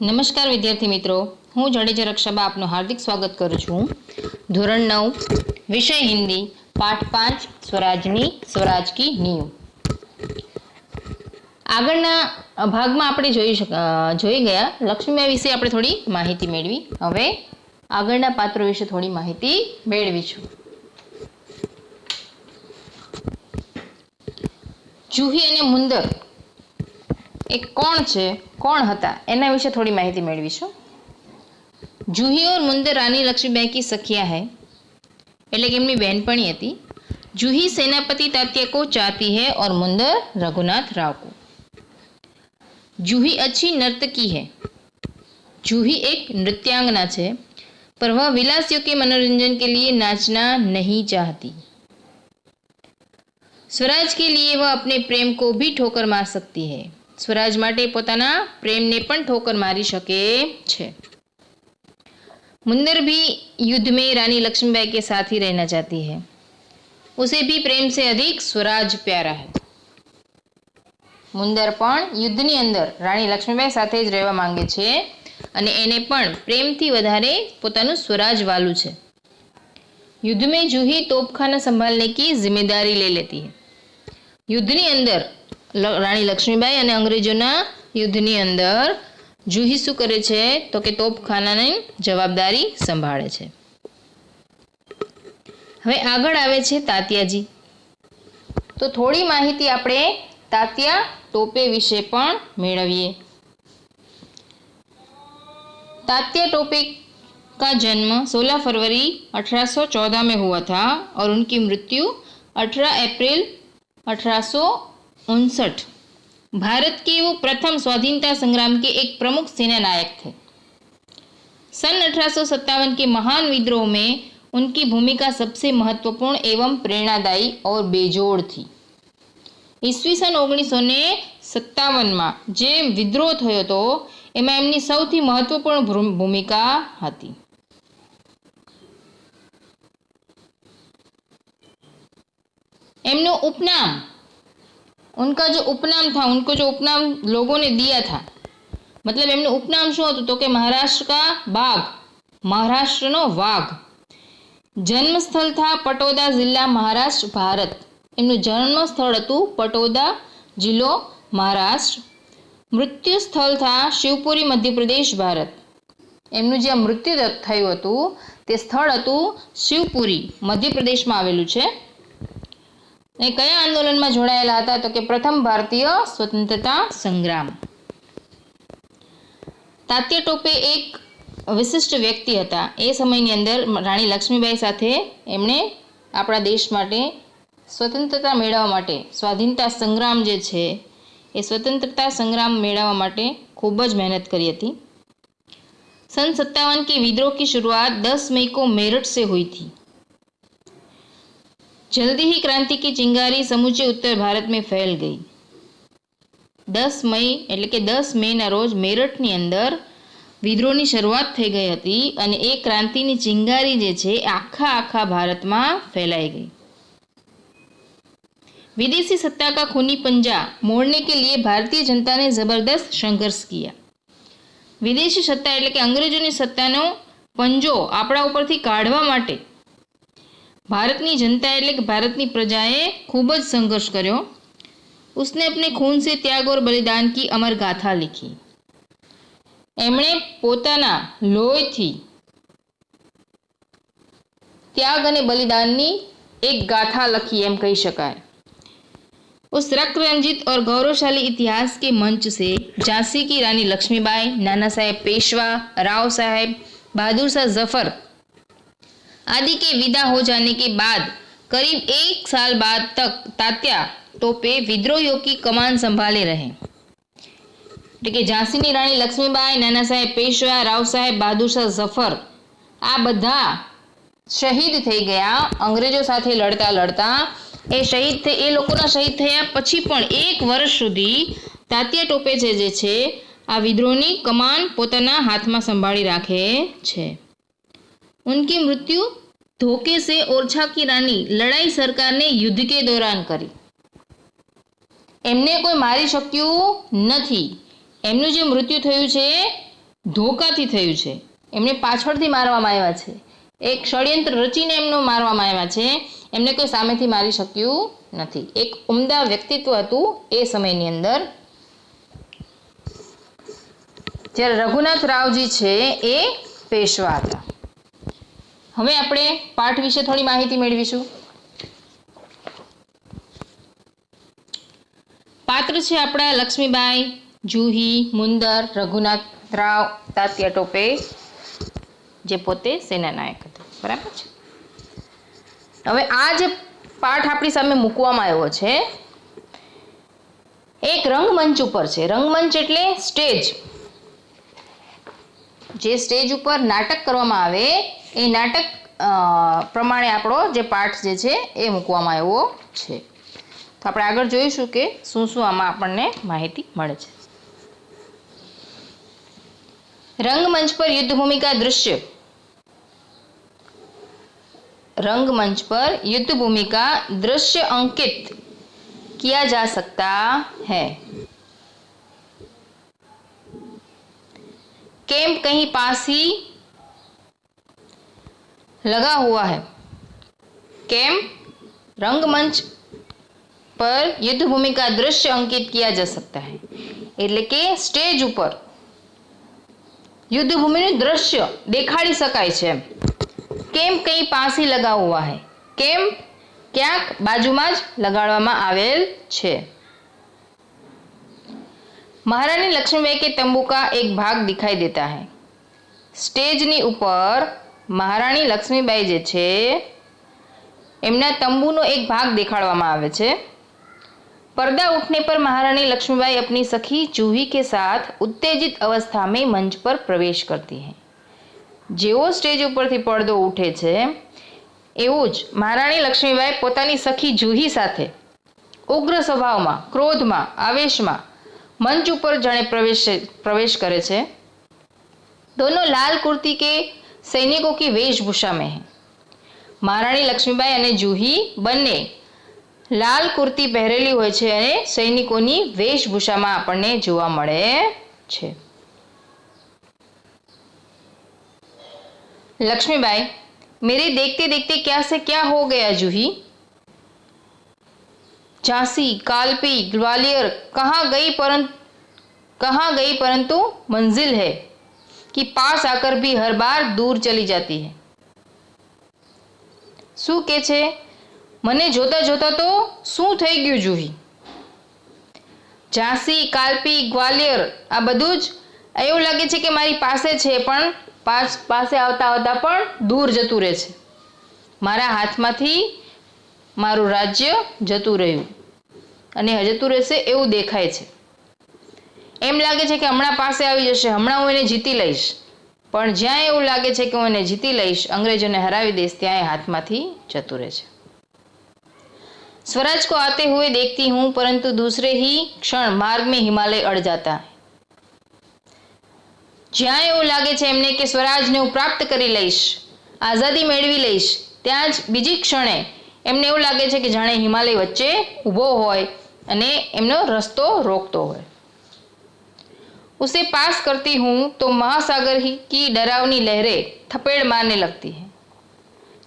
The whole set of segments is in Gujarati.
નમસ્કાર વિદ્યાર્થી મિત્રો, હું જડેજા રક્ષાબા આપનું હાર્દિક સ્વાગત કરું છું. ધોરણ 9 વિષય હિન્દી, પાઠ 5 સ્વરાજની સ્વરાજ કી નીંવ. આગળના ભાગમાં આપણે જોઈ ગયા લક્ષ્મીબાઈ વિશે આપણે થોડી માહિતી મેળવી. હવે આગળના પાત્રો વિશે થોડી માહિતી મેળવીશું. જુહી અને મુંદર એ કોણ હતા એના વિશે થોડી માહિતી મેળવીશું. जूही और मुंदर रानी लक्ष्मीबाई की सखिया है, એટલે કે એમની બહેનપણી હતી. जूही सेनापति तात्या को चाहती है और मुंदर रघुनाथ राव को. जूही अच्छी नर्तकी है. जूही एक नृत्यांगना है, पर वह विलासियों के मनोरंजन के लिए नाचना नहीं चाहती. स्वराज के लिए वह अपने प्रेम को भी ठोकर मार सकती है. स्वराज माटे पोताना प्रेम ने पण ठोकर मारी सके छे. मुंदर भी युद्ध में रानी लक्ष्मीबाई के साथ ही रहना चाहती है. उसे भी प्रेम से अधिक स्वराज प्यारा है. मुंदर पण युद्धनी अंदर रानी लक्ष्मीबाई साथे ज रहेवा मांगे छे अने एने पण प्रेमथी वधारे पोतानुं स्वराज वालुं छे. युद्ध में जूही तोपखाना संभालने की जिम्मेदारी ले लेती है. युद्धनी अंदर रानी लक्ष्मीबाई अने अंग्रेजोना युद्धनी अंदर जूही शू करे छे तो के तोपखानानी जवाबदारी संभाळे छे. हवे आगळ आवे छे तात्याजी. तो थोड़ी माहिती आपणे तात्या टोपे विषे पण मेळवीए. तात्या टोपे का जन्म 16 फरवरी 1814 में हुआ था और उनकी मृत्यु 18 अप्रैल 1859. भारत के वो प्रथम स्वाधीनता संग्राम के एक प्रमुख सेना नायक थे. सन 1857 के महान विद्रोह में उनकी भूमिका सबसे महत्वपूर्ण एवं प्रेरणादायी और बेजोड़ थी. ईस्वी सन 1957 में जे विद्रोह थयो तो एमां एमनी सौथी महत्वपूर्ण भूमिका हती. एमनो उपनाम, उनका जो उपनाम था, उनको जो उपनाम लोगों ने दिया था, मतलब एमનું उपनाम શું હતું તો કે महाराष्ट्र का बाघ, महाराष्ट्रનો વાઘ. जन्म स्थल था पटोदा जिला महाराष्ट्र भारत. एमનું जन्म स्थल હતું पटोदा जिल्लो महाराष्ट्र. मृत्यु स्थल था शिवपुरी मध्य प्रदेश भारत. एमનું જે મૃત્યુ થયું હતું તે સ્થળ હતું शिवपुरी मध्य प्रदेशમાં આવેલું છે. ने कया आंदोलन में जोड़ायेला हता तो के प्रथम भारतीय स्वतंत्रता संग्राम. तात्या टोपे एक विशिष्ट व्यक्ति हता. ए समयनी अंदर राणी लक्ष्मीबाई साथे एमणे आपणा देश माटे स्वतंत्रता मेळववा माटे स्वाधीनता संग्राम जे छे ए स्वतंत्रता संग्राम मेळववा माटे खूब ज मेहनत करी हती. सन 57 के विद्रोह की शुरुआत 10 मई को मेरठ से हुई थी. जल्दी ही क्रांति की चिंगारी समूचे उत्तर भारत में फैल गई. 10 मई एटले के 10 मेना रोज मेरठनी अंदर विद्रोहनी शरूआत थई गई हती अने ए क्रांतिनी चिंगारी जे छे आखा भारतमां फैलाई गई. विदेशी सत्ता का खूनी पंजा मोड़ने के लिए भारतीय जनता ने जबरदस्त संघर्ष किया. विदेशी सत्ता एटले के अंग्रेजोनी सत्तानो पंजो आपणा उपरथी काढवा माटे भारतनी जनता एटले कि भारतनी प्रजाए खूब ज संघर्ष कर्यो. उसने अपने खून से त्याग और बलिदान की अमर गाथा लिखी. एमणे पोताना लोहीथी त्याग अने बलिदाननी एक गाथा लखी एम कही शकाय. उस रक्त रंजित और गौरवशाली इतिहास के मंच से झांसी की रानी लक्ष्मीबाई, नाना साहेब पेशवा, राव साहेब, बहादुर शाह जफर आदि के विदा हो जाने के बाद करीब 1 साल बाद तक तात्या टोपे विद्रोहियों की कमान संभाले रहे. એટલે झांसी ની राणी लक्ष्मीबाई, नाना साहेब पेशवा, राव साहेब, बहादुर शाह जफर आ बधा शहीद थई गया अंग्रेजों साथे लड़ता लड़ता. ए शहीद थे ए लोकोना शहीद थया पछी पण 1 वर्ष सुधी तात्या टोपे जे छे आ विद्रोहनी कमान पोताना हाथमां संभाળી राखे छे. उनकी मृत्यु धोखे से ओरछा की रानी लड़ाई सरकार ने युद्ध के दौरान करी. एमने कोई मारी शक्यु नथी. एमनुं जे मृत्यु थयुं छे ધોકાથી થયું છે, એમને પાછળથી મારવામાં આવ્યા છે, એક ષડયંત્ર રચીને એમને મારવામાં આવ્યા છે, એમને કોઈ સામેથી મારી શક્યું નથી. એક ઉમદા વ્યક્તિત્વ હતું એ સમયની અંદર. જ્યારે રઘુનાથ રાવજી છે એ પેશવા હતા. હવે આપણે પાઠ વિશે થોડી માહિતી મેળવીશું. પાત્ર છે આપણા લક્ષ્મીબાઈ, જુહી, મુંદર, રઘુનાથ રાવ, તાત્યા ટોપે, જે પોતે સેનાનાયક હતા. બરાબર છે. હવે આ જે પાઠ આપણી સામે મૂકવામાં આવ્યો છે એક રંગમંચ ઉપર છે. રંગમંચ એટલે સ્ટેજ. જે સ્ટેજ ઉપર નાટક કરવામાં આવે એ નાટક પ્રમાણે આપણો જે પાઠ જે છે એ મૂકવામાં આવ્યો છે. તો આપણે આગળ જોઈશું કે શું શું આમાં આપણને માહિતી મળે છે. रंगमंच पर युद्धभूमि का दृश्य. रंगमंच पर युद्धभूमि का दृश्य अंकित किया जा सकता है. कैंप कहीं पास ही लगा हुआ है. कैंप रंगमंच पर युद्धभूमि का दृश्य अंकित किया जा सकता है. એટલે કે સ્ટેજ ઉપર યુદ્ધભૂમિનું દ્રશ્ય દેખાડી શકાય છે. કેમ્પ કંઈ પાસે લગા હુઆ હૈ. કેમ્પ ક્યાંક બાજુમાં જ લગાડવામાં આવેલ છે. મહારાણી લક્ષ્મીબાઈ કે તંબુ કા એક ભાગ દિખાઈ દેતા હૈ. સ્ટેજની ઉપર મહારાણી લક્ષ્મીબાઈ જે છે એમના તંબુનો એક ભાગ દેખાડવામાં આવે છે. पर्दा उठने पर महारानी लक्ष्मीबाई अपनी सखी जूही के साथ उत्तेजित अवस्था में मंच पर प्रवेश करती हैं. જેવો સ્ટેજ ઉપરથી પડદો ઉઠે છે એવું જ મહારાણી લક્ષ્મીબાઈ પોતાની સખી જૂહી સાથે ઉગ્ર સ્વભાવમાં, ક્રોધમાં, આવેશમાં મંચ ઉપર જાણે પ્રવેશ કરે છે. दोनों लाल कुर्ती के सैनिकों की वेशभूषा में हैं. મહારાણી લક્ષ્મીબાઈ અને જૂહી બંને લાલ કુર્તી પહેરેલી હોય છે અને સૈનિકોની વેશભૂષામાં આપણને જોવા મળે છે. लक्ष्मीबाई, मेरे देखते देखते क्या से क्या हो गया जूही. झांसी, कालपी, ग्वालियर कहाँ गई परंतु मंजिल है कि पास आकर भी हर बार दूर चली जाती है. શું કે છે? મને જોતા જોતા તો શું થઈ ગયું જૂહી? ઝાંસી, કાલપી, ગ્વાલિયર આ બધું જ એવું લાગે છે કે મારી પાસે છે પણ પાસે આવતા આવતા પણ દૂર જતું રહે છે. મારા હાથમાંથી મારું રાજ્ય જતું રહ્યું અને જતું રહેશે એવું દેખાય છે. એમ લાગે છે કે હમણાં પાસે આવી જશે, હમણાં હું એને જીતી લઈશ. પણ જ્યાં એવું લાગે છે કે હું એને જીતી લઈશ, અંગ્રેજોને હરાવી દઈશ, ત્યાં એ હાથમાંથી જતું રહે છે. स्वराज को आते हुए देखती हूँ परंतु दूसरे ही क्षण मार्ग में हिमालय अड़ जाता है. જ્યાં એવું લાગે છે એમને કે સ્વરાજને હું પ્રાપ્ત કરી લઈશ, આઝાદી મેળવી લઈશ, ત્યાં જ બીજી ક્ષણે એમને એવું લાગે છે કે જાણે હિમાલય વચ્ચે ઊભો હોય અને એમનો રસ્તો રોકતો હોય. उसे पास करती हूँ तो महासागर की डरावनी लहरें थपेड़ मारने लगती है.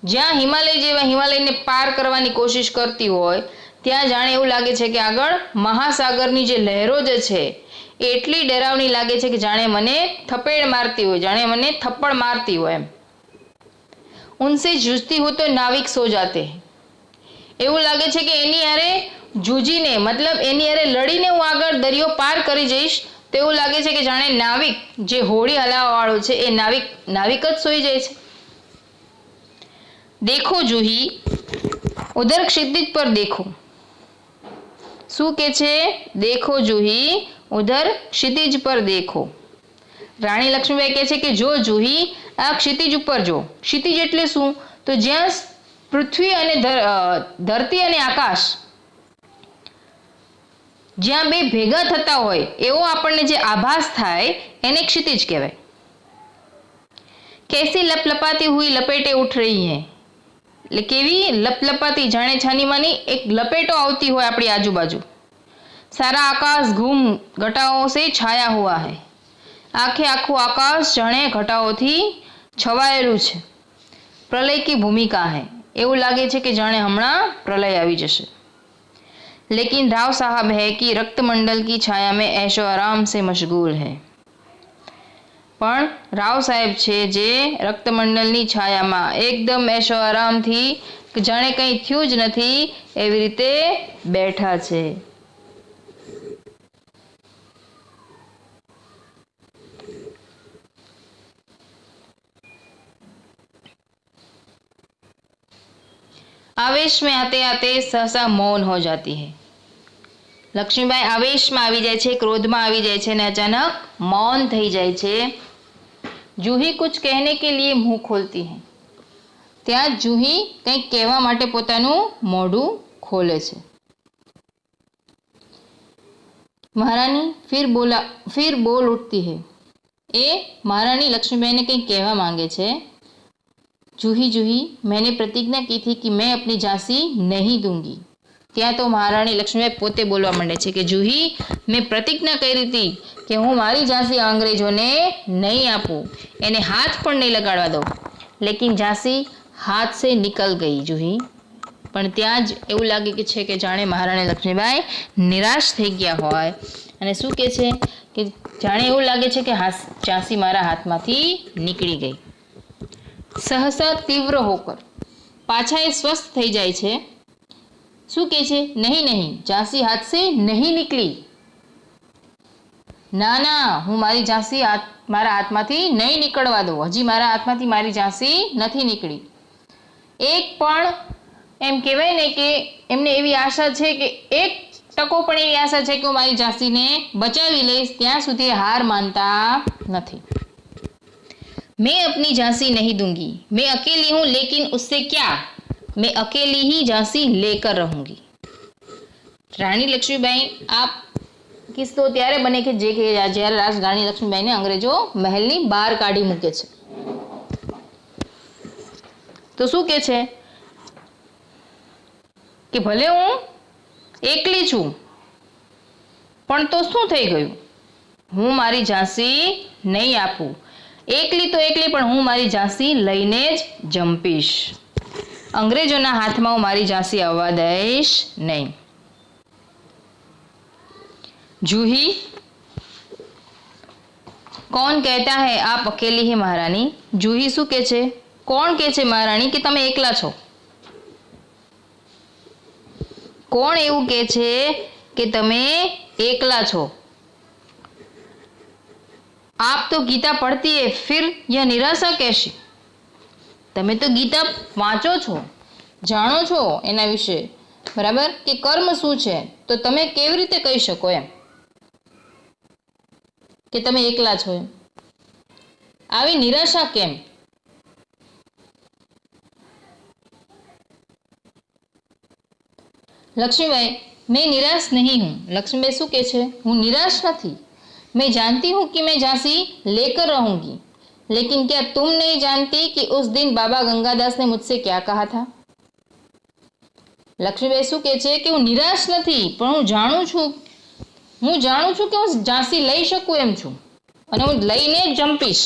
જ્યાં હિમાલય જેવા હિમાલયને પાર કરવાની કોશિશ કરતી હોય ત્યાં જાણે એવું લાગે છે કે આગળ મહાસાગરની જે લહેરો જે છે એ એટલી ડરાવની લાગે છે કે જાણે મને થપેડ મારતી હોય, જાણે મને થપ્પડ મારતી હોય એમ. ઉનસે જૂझती हो तो नाविक सो जाते हैं. એવું લાગે છે કે એની હારે જૂજીને મતલબ એની હારે લડીને હું આગળ દરિયો પાર કરી જઈશ તો એવું લાગે છે કે જાણે નાવિક જે હોડી હલાવવાવાળો છે એ નાવિક જ સોઈ જાય છે. देखो जूही, उधर क्षितिज पर देखो. શું કે છે? દેખો જૂહી, ઉધર ક્ષિતિજ પર દેખો. રાણી લક્ષ્મીબાઈ કહે છે કે જો જૂહી, આ ક્ષિતિજ ઉપર જો. ક્ષિતિજ એટલે શું? તો જ્યાં પૃથ્વી અને ધરતી અને આકાશ જ્યાં બે ભેગા થતા હોય એવો આપણને જે આભાસ થાય એને ક્ષિતિજ કહેવાય. कैसी लपलपाती हुई लपेटे उठ रही हैं. એટલે કેવી લપલપાતી જાણે છાનીમાની એક લપેટો આવતી હોય આપણી આજુબાજુ. સારા આકાશ ઘૂમ ઘટાओं से छाया हुआ है. આખે આખું આકાશ જાણે ઘટાઓથી છવાયેલું છે. પ્રલય કી ભૂમિકા હૈ, એવું લાગે છે કે જાણે હમણાં પ્રલય આવી જશે. लेकिन राव साहब है कि रक्तमंडल की छाया में ऐशो आराम से मशगूल है. પણ રાવ સાહેબ છે જે રક્તમંડલની છાયામાં એકદમ ऐशो આરામથી જાણે કંઈ થયું જ નથી એવી રીતે બેઠા છે. आवेश में आते आते सहसा मौन हो जाती है. લક્ષ્મીબાઈ આવેશમાં આવી જાય છે, ક્રોધમાં આવી જાય છે અને અચાનક મૌન થઈ જાય છે. જૂહી કુછ કહેને કે લીએ મુંહ ખોલતી હૈ. ત્યાં જૂહી કંઈક કહેવા માટે પોતાનું મોઢું ખોલે છે. મહારાણી ફિર બોલ ઉઠતી હૈ. એ મહારાણી લક્ષ્મીબાઈને કંઈક કહેવા માંગે છે. जूही जूही मैंने प्रतिज्ञा की थी कि मैं अपनी झांसी नहीं दूंगी. ત્યાં તો મહારાણી લક્ષ્મીબાઈ પોતે બોલવા માંડે છે કે જૂહી, મેં પ્રતિજ્ઞા કરી હતી કે હું મારી ઝાંસી અંગ્રેજોને નહીં આપું, એને હાથ પણ નહીં લગાડવા દઉં. લેકિન ઝાંસી હાથ સે નિકલ ગઈ જૂહી. પણ ત્યાં જ એવું લાગે કે છે કે જાણે મહારાણી લક્ષ્મીબાઈ નિરાશ થઈ ગયા હોય અને શું કહે છે કે જાણે એવું લાગે છે કે ઝાંસી મારા હાથમાંથી નીકળી ગઈ. सहसा तीव्र होकर पाछा એ સ્વસ્થ થઈ જાય છે. શું કહે છે? નહીં નહીં, ઝાંસી હાથ સે નહીં નીકળી. ના ના, હું મારી ઝાંસી મારા હાથમાંથી નહીં નીકળવા દઉં. હજી મારા હાથમાંથી મારી ઝાંસી નથી નીકળી. એક પણ એમ કહેવાય ને કે એમને એવી આશા છે કે એક ટકો પણ એવી આશા છે કે હું મારી ઝાંસીને બચાવી લઈશ, ત્યાં સુધી હાર માનતા નથી. मैं अपनी झांसी नहीं दूंगी, मैं अकेली हूं लेकिन उससे क्या, मैं अकेली ही झांसी लेकर रहूंगी. રાણી લક્ષ્મીબાઈ આ કિસ્સો ત્યારે બને કે જ્યારે રાણી લક્ષ્મીબાઈને અંગ્રેજો મહેલની બહાર કાઢી મૂકે છે. તો શું કે છે કે ભલે હું એકલી છું પણ તો શું થઈ ગયું, હું મારી ઝાંસી નહીં આપું. એકલી તો એકલી, પણ હું મારી ઝાંસી લઈને જ જંપીશ. અંગ્રેજોના હાથમાં હું મારી ઝાંસી આવવા દઈશ નહીં. जूही, कौन कहता है आप अकेली है महारानी. जूही શું કહે છે? કોણ કહે છે મહારાણી કે તમે એકલા છો? કોણ એવું કહે છે કે તમે એકલા છો? आप तो गीता पढ़ती है, फिर यह निराशा कैसी. તમે તો ગીતા વાંચો છો, જાણો છો એના વિશે, બરાબર, કે કર્મ શું છે, તો તમે કેવી રીતે કહી શકો એમ કે તમે એકલા છો એમ? આવી નિરાશા કેમ? लक्ष्मीबाई, मैं निराश नहीं हूँ. लक्ष्मीबाई શું કહે છે? હું નિરાશ નથી. मैं जानती हूँ कि मैं झांसी लेकर रहूंगी, लेकिन क्या तुम नहीं जानती कि उस दिन बाबा गंगादास ने मुझसे क्या कहा था. લક્ષ્મીબાઈ શું કહે છે કે હું નિરાશ નથી, પણ હું જાણું છું કે હું ઝાંસી લઈ શકું એમ છું અને હું લઈને જ જંપીશ.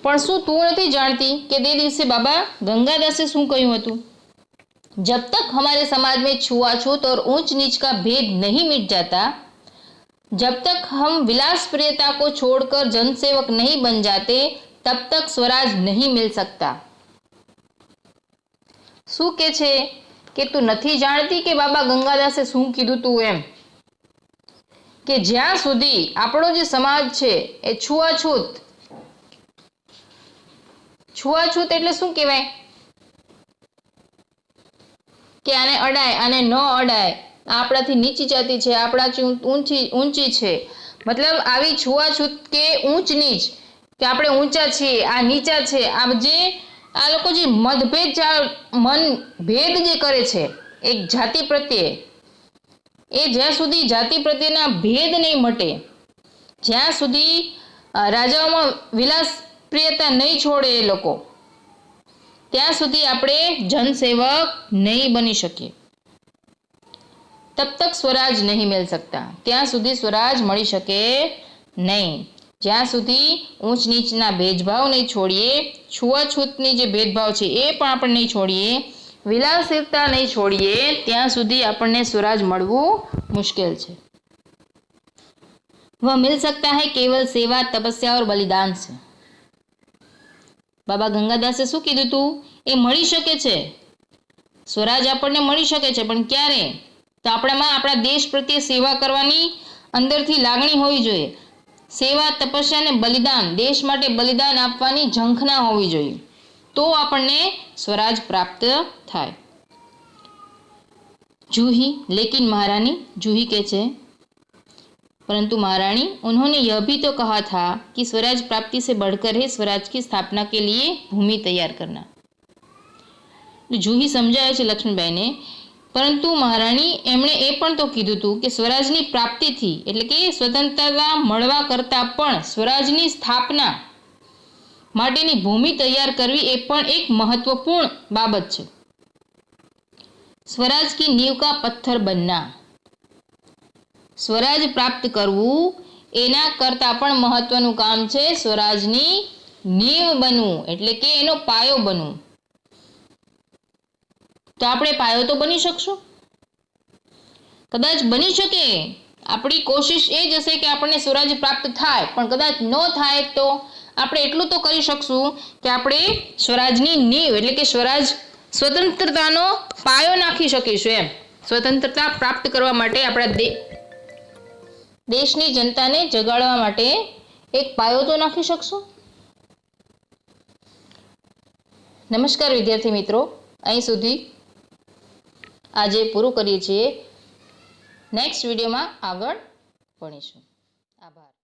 પણ શું તું નથી જાણતી કે તે દિવસે બાબા ગંગાદાસે શું કહ્યું હતું? जब तक हमारे समाज में छुआछूत और ऊंच नीच का भेद नहीं मिट जाता, जब तक हम विलास प्रियता को छोड़कर जनसेवक नहीं बन जाते, तब तक स्वराज नहीं मिल सकता. શું કે છે કે તું નથી જાણતી કે બાબા ગંગાદાસે શું કીધું તું એમ, કે જ્યાં સુધી આપણો જે સમાજ છે એ છૂઆછૂત એટલે શું કહેવાય કે આને અડાય આને ન અડાય, આપણાથી નીચી જાતિ છે, આપણાથી ઊંચી છે, મતલબ આવી છૂઆછૂત કે ઊંચ નીચ, કે આપણે ઊંચા છીએ આ નીચા છે, આ લોકો જે મનભેદ જે કરે છે એક જાતિ પ્રત્યે, એ જ્યાં સુધી જાતિ પ્રત્યેના ભેદ નહીં મટે, જ્યાં સુધી રાજાઓમાં વિલાસ પ્રિયતા નહીં છોડે એ લોકો, ત્યાં સુધી આપણે जनसेवक नहीं बनी શકીએ. तब तक स्वराज नहीं मिल सकता, ત્યાં સુધી સ્વરાજ મળી શકે નહીં. જ્યાં સુધી ઊંચ નીચના ભેદભાવ નહીં છોડીએ, છૂઆછૂતની જે ભેદભાવ છે એ પણ આપણે નહીં છોડીએ, વિલાસિતા નહીં છોડીએ, ત્યાં સુધી આપણને સ્વરાજ મળવું મુશ્કેલ છે. वह मिल सकता है केवल सेवा, तपस्या और बलिदान से. બાબા ગંગાદાસે શું કીધું તું? એ મળી શકે છે, સ્વરાજ આપણને મળી શકે છે, પણ ક્યારે? તો આપણામાં આપણા દેશ પ્રત્યે સેવા કરવાની અંદરથી લાગણી હોવી જોઈએ. સેવા, તપસ્યા અને બલિદાન, દેશ માટે બલિદાન આપવાની ઝંખના હોવી જોઈએ, તો આપણને स्वराज प्राप्त थाय. जूही लेकिन महारानी, जूही के छे परंतु महारानी उन्होंने यह भी तो कहा था कि स्वराज प्राप्ति से बढ़कर है स्वराज की स्थापना के लिए भूमि तैयार करना. जूही समझाए छे लक्ष्मीबाई ने, परंतु महाराणी एमणे ए पण तो कीधुं हतुं कि स्वराजनी प्राप्तिथी एटले के स्वतंत्रता मळवा करता पण स्वराजनी स्थापना माटेनी भूमि तैयार करवी ए पण एक महत्वपूर्ण बाबत छे. स्वराज की नींव का पत्थर बनना, स्वराज प्राप्त करवू एना करता पण महत्वनुं काम छे स्वराजनी नींव बनवू एटले के एनो पायो बनवू. तो आपणे पायो तो बनी शकशुं? कदाच बनी शके. आपणी कोशिश ए ज हशे के आपणे स्वराज प्राप्त थाय, पण कदाच न थाय तो આપણે એટલું તો કરી શકશું કે આપણે સ્વરાજની નીવ એટલે કે સ્વરાજ સ્વતંત્રતાનો પાયો નાખી શકીશું. એમ સ્વતંત્રતા પ્રાપ્ત કરવા માટે આપણા દેશની જનતાને જગાડવા માટે એક પાયો તો નાખી શકશું. નમસ્કાર વિદ્યાર્થી મિત્રો, અહીં સુધી આજે પૂરું કરીએ છીએ. નેક્સ્ટ વિડીયોમાં આગળ ભણીશું.